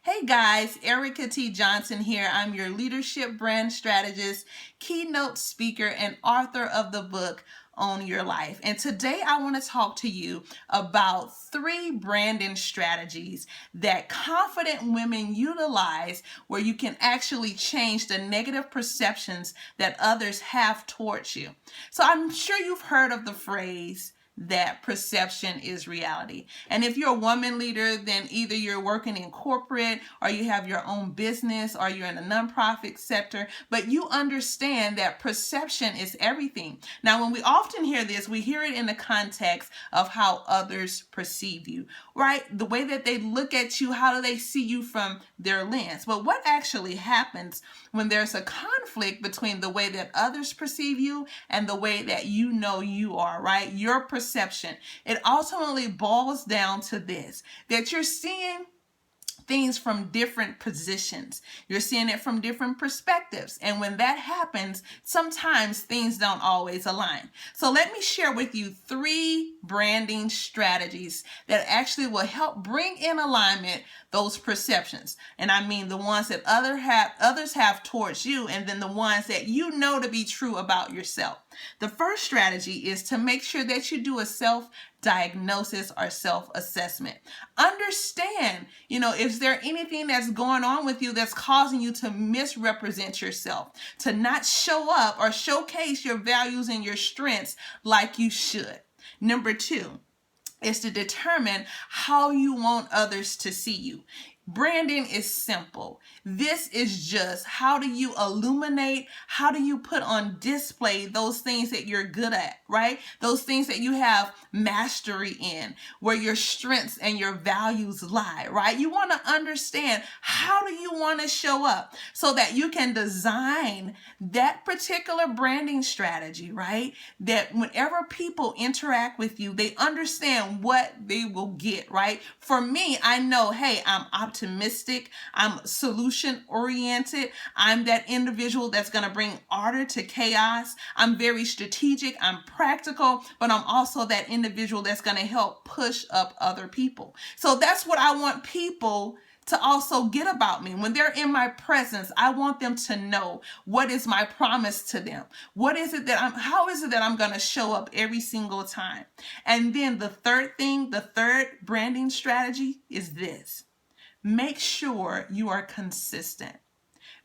Hey guys, Erica T. Johnson here. I'm your leadership brand strategist, keynote speaker, and author of the book Own Your Life. And today I want to talk to you about 3 branding strategies that confident women utilize where you can actually change the negative perceptions that others have towards you. So I'm sure you've heard of the phrase, that perception is reality. And if you're a woman leader, then either you're working in corporate or you have your own business or you're in a nonprofit sector, but you understand that perception is everything. Now, when we often hear this, we hear it in the context of how others perceive you, right? The way that they look at you, how do they see you from their lens? But what actually happens when there's a conflict between the way that others perceive you and the way that you know you are, right? Your perception. It ultimately boils down to this, that you're seeing things from different positions. You're seeing it from different perspectives. And when that happens, sometimes things don't always align. So let me share with you 3 branding strategies that actually will help bring in alignment those perceptions. And I mean the ones that others have towards you, and then the ones that you know to be true about yourself. The first strategy is to make sure that you do a self-diagnosis or self-assessment. Understand, is there anything that's going on with you that's causing you to misrepresent yourself, to not show up or showcase your values and your strengths like you should? Number 2 is to determine how you want others to see you. Branding is simple. This is just how do you illuminate, how do you put on display those things that you're good at, right? Those things that you have mastery in, where your strengths and your values lie, right? You want to understand how do you want to show up so that you can design that particular branding strategy, right? That whenever people interact with you, they understand what they will get, right? For me, I know, hey, I'm optimistic, I'm solution oriented, I'm that individual that's going to bring order to chaos, I'm very strategic, I'm practical, but I'm also that individual that's going to help push up other people. So that's what I want people to also get about me. When they're in my presence, I want them to know what is my promise to them. How is it that I'm going to show up every single time? And then the third branding strategy is this. Make sure you are consistent.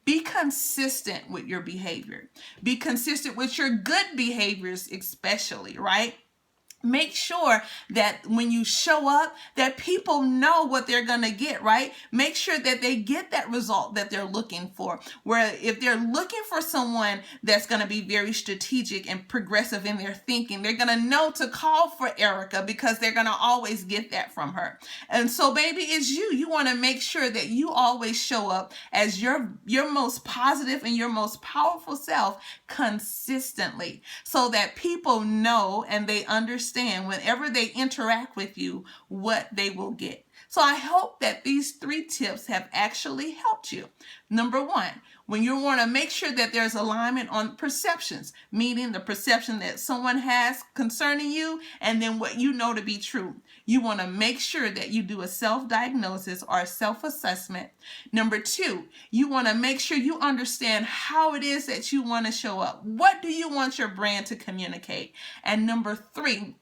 Be consistent with your behavior. Be consistent with your good behaviors especially, right? Make sure that when you show up, that people know what they're going to get, right? Make sure that they get that result that they're looking for. Where if they're looking for someone that's going to be very strategic and progressive in their thinking, they're going to know to call for Erica because they're going to always get that from her. And so, baby, it's you. You want to make sure that you always show up as your most positive and your most powerful self consistently so that people know and they understand whenever they interact with you what they will get. So I hope that these 3 tips have actually helped you. Number 1, when you want to make sure that there's alignment on perceptions, meaning the perception that someone has concerning you and then what you know to be true. You want to make sure that you do a self-diagnosis or a self-assessment. Number 2, you want to make sure you understand how it is that you want to show up. What do you want your brand to communicate? And number 3,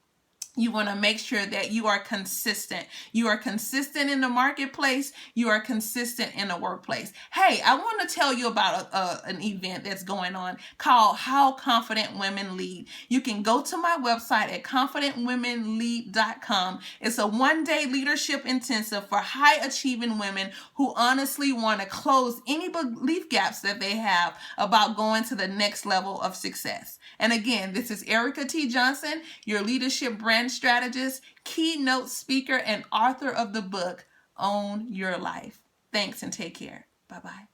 you want to make sure that you are consistent. You are consistent in the marketplace. You are consistent in the workplace. Hey, I want to tell you about an event that's going on called How Confident Women Lead. You can go to my website at confidentwomenlead.com. It's a 1-day leadership intensive for high-achieving women who honestly want to close any belief gaps that they have about going to the next level of success. And again, this is Erica T. Johnson, your leadership brand strategist, keynote speaker, and author of the book, Own Your Life. Thanks and take care. Bye-bye.